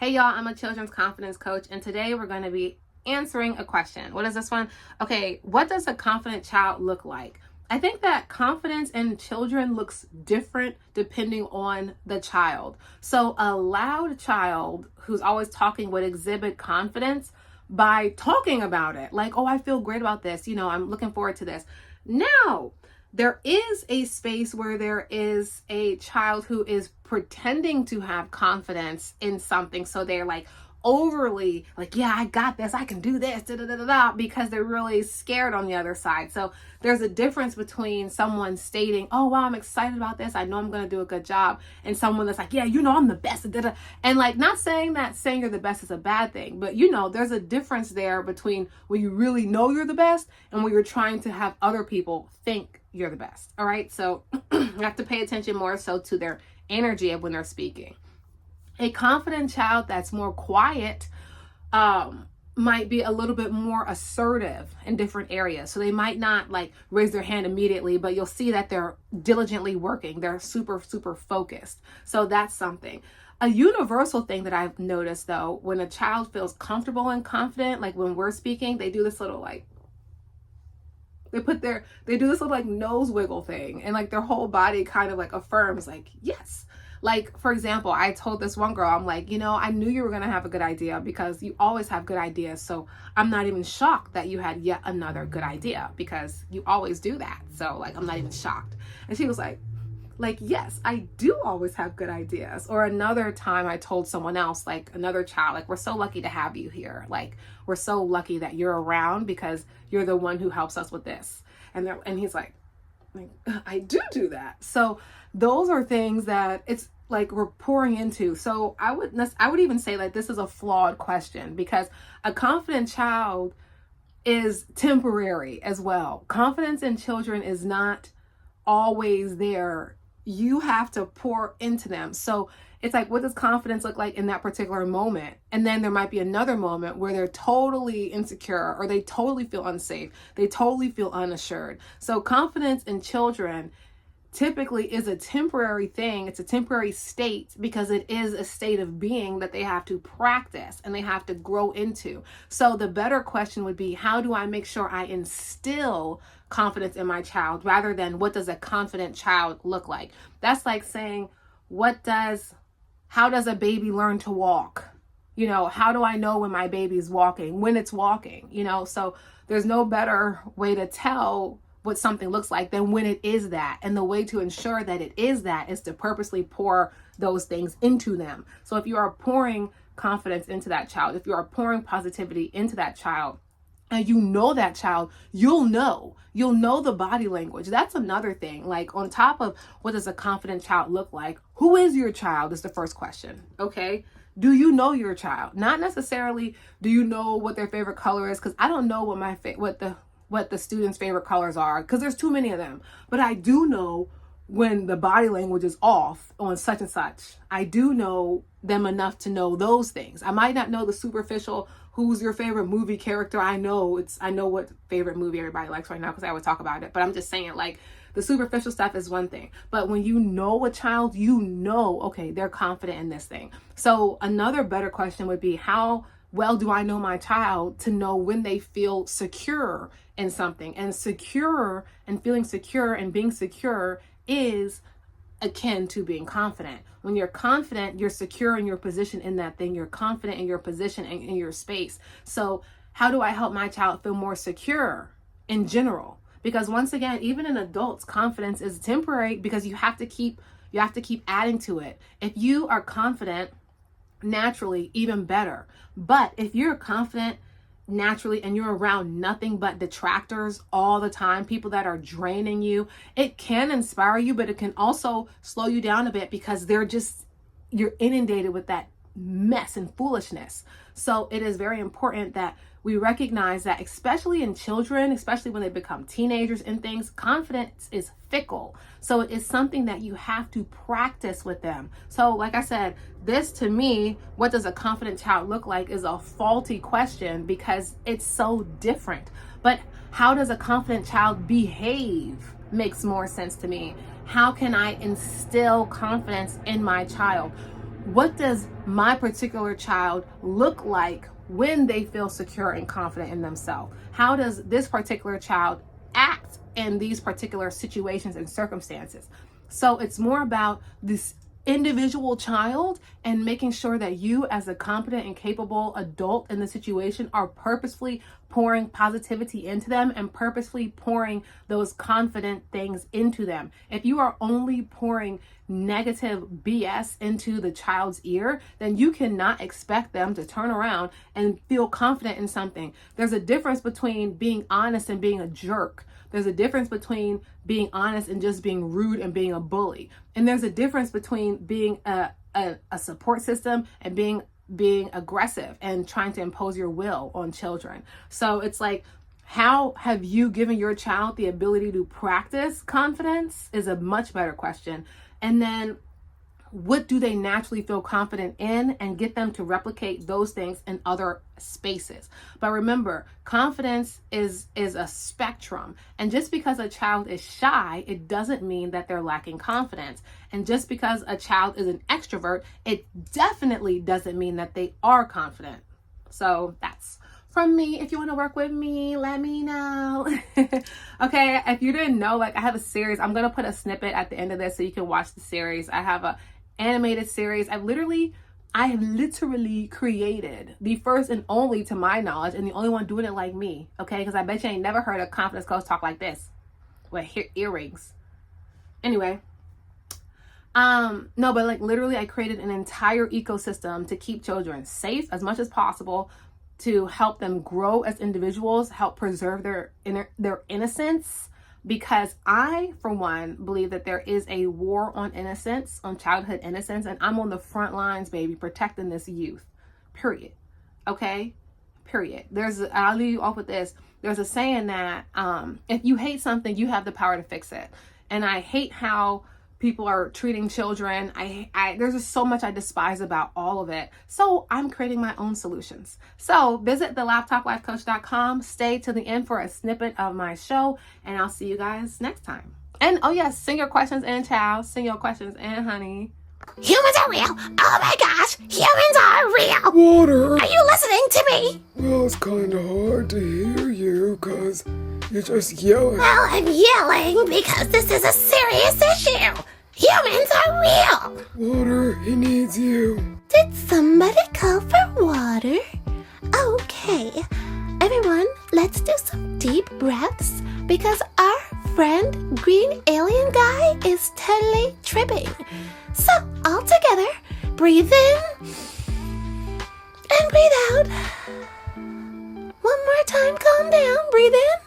Hey y'all, I'm a children's confidence coach, and today we're going to be answering a question. What is this one? Okay, what does a confident child look like? I think that confidence in children looks different depending on the child. So a loud child who's always talking would exhibit confidence by talking about it. Like, oh, I feel great about this. I'm looking forward to this. Now, there is a space where there is a child who is pretending to have confidence in something. So they're like overly like, yeah, I got this, I can do this, da, da, da, da, da, because they're really scared on the other side. So there's a difference between someone stating, oh, wow, I'm excited about this, I know I'm going to do a good job, and someone that's like, yeah, I'm the best, da, da. And like, not saying that saying you're the best is a bad thing, but there's a difference there between when you really know you're the best and when you're trying to have other people think you're the best. All right. So you have to pay attention more so to their energy of when they're speaking. A confident child that's more quiet might be a little bit more assertive in different areas. So they might not like raise their hand immediately, but you'll see that they're diligently working. They're super, super focused. So that's something. A universal thing that I've noticed though, when a child feels comfortable and confident, like when we're speaking, they do this little like, they do this little like nose wiggle thing, and like their whole body kind of like affirms like, yes. Like, for example, I told this one girl, I'm like, I knew you were going to have a good idea because you always have good ideas. So I'm not even shocked that you had yet another good idea because you always do that. So like, I'm not even shocked. And she was like, yes, I do always have good ideas. Or another time I told someone else, like another child, like, we're so lucky to have you here. Like, we're so lucky that you're around because you're the one who helps us with this. And he's like, I do that. So those are things that it's like we're pouring into. So I would even say like this is a flawed question because a confident child is temporary as well. Confidence in children is not always there. You have to pour into them. So it's like, what does confidence look like in that particular moment? And then there might be another moment where they're totally insecure or they totally feel unsafe. They totally feel unassured. So confidence in children typically is a temporary thing. It's a temporary state because it is a state of being that they have to practice and they have to grow into. So the better question would be, how do I make sure I instill confidence in my child rather than what does a confident child look like? That's like saying, how does a baby learn to walk? How do I know when my baby's walking, when it's walking? So there's no better way to tell what something looks like than when it is that. And the way to ensure that it is that is to purposely pour those things into them. So if you are pouring confidence into that child, if you are pouring positivity into that child, and that child, you'll know the body language. That's another thing. Like on top of what does a confident child look like? Who is your child is the first question. Okay. Do you know your child? Not necessarily do you know what their favorite color is? Because I don't know what the students' favorite colors are because there's too many of them. But I do know when the body language is off on such and such. I do know them enough to know those things. I might not know the superficial, who's your favorite movie character. I know what favorite movie everybody likes right now because I always talk about it. But I'm just saying, like, the superficial stuff is one thing. But when you know a child, okay, they're confident in this thing. So another better question would be, how well do I know my child to know when they feel secure in something? And secure and feeling secure and being secure is akin to being confident. When you're confident, you're secure in your position in that thing. You're confident in your position and in your space. So how do I help my child feel more secure in general? Because once again, even in adults, confidence is temporary because you have to keep adding to it. If you are confident naturally, even better. But if you're confident naturally and you're around nothing but detractors all the time, people that are draining you, it can inspire you, but it can also slow you down a bit because you're inundated with that mess and foolishness. So it is very important that we recognize that, especially in children, especially when they become teenagers and things, confidence is fickle. So it is something that you have to practice with them. So like I said, this to me, what does a confident child look like, is a faulty question because it's so different. But how does a confident child behave makes more sense to me. How can I instill confidence in my child? what does my particular child look like when they feel secure and confident in themselves? How does this particular child act in these particular situations and circumstances? So it's more about this individual child and making sure that you, as a competent and capable adult in the situation, are purposefully pouring positivity into them and purposefully pouring those confident things into them. If you are only pouring negative BS into the child's ear, then you cannot expect them to turn around and feel confident in something. There's a difference between being honest and being a jerk. There's a difference between being honest and just being rude and being a bully. And there's a difference between being a support system and being aggressive and trying to impose your will on children. So it's like, how have you given your child the ability to practice confidence is a much better question. And then what do they naturally feel confident in, and get them to replicate those things in other spaces. But remember, confidence is a spectrum. And just because a child is shy, it doesn't mean that they're lacking confidence. And just because a child is an extrovert, it definitely doesn't mean that they are confident. So that's from me. If you want to work with me, let me know. Okay, if you didn't know, like, I have a series. I'm going to put a snippet at the end of this so you can watch the series. I have a animated series. I have literally created the first and only, to my knowledge, and the only one doing it like me, okay? Because I bet you ain't never heard a confidence coach talk like this with earrings. Anyway, no, but like literally I created an entire ecosystem to keep children safe as much as possible, to help them grow as individuals, help preserve their innocence. Because I, for one, believe that there is a war on innocence, on childhood innocence, and I'm on the front lines, baby, protecting this youth, period. Okay? Period. I'll leave you off with this. There's a saying that if you hate something, you have the power to fix it. And I hate how people are treating children. There's just so much I despise about all of it. So I'm creating my own solutions. So visit thelaptoplifecoach.com. Stay to the end for a snippet of my show, and I'll see you guys next time. And oh yes, send your questions in, child. Send your questions in, honey. Humans are real. Oh my gosh, humans are real. Water. Are you listening to me? Well, it's kind of hard to hear you because you're just yelling. Well, I'm yelling because this is a serious issue. Humans are real. Water, he needs you. Did somebody call for water? Okay. Everyone, let's do some deep breaths because our friend Green Alien Guy is totally tripping. So, all together, breathe in and breathe out. One more time, calm down. Breathe in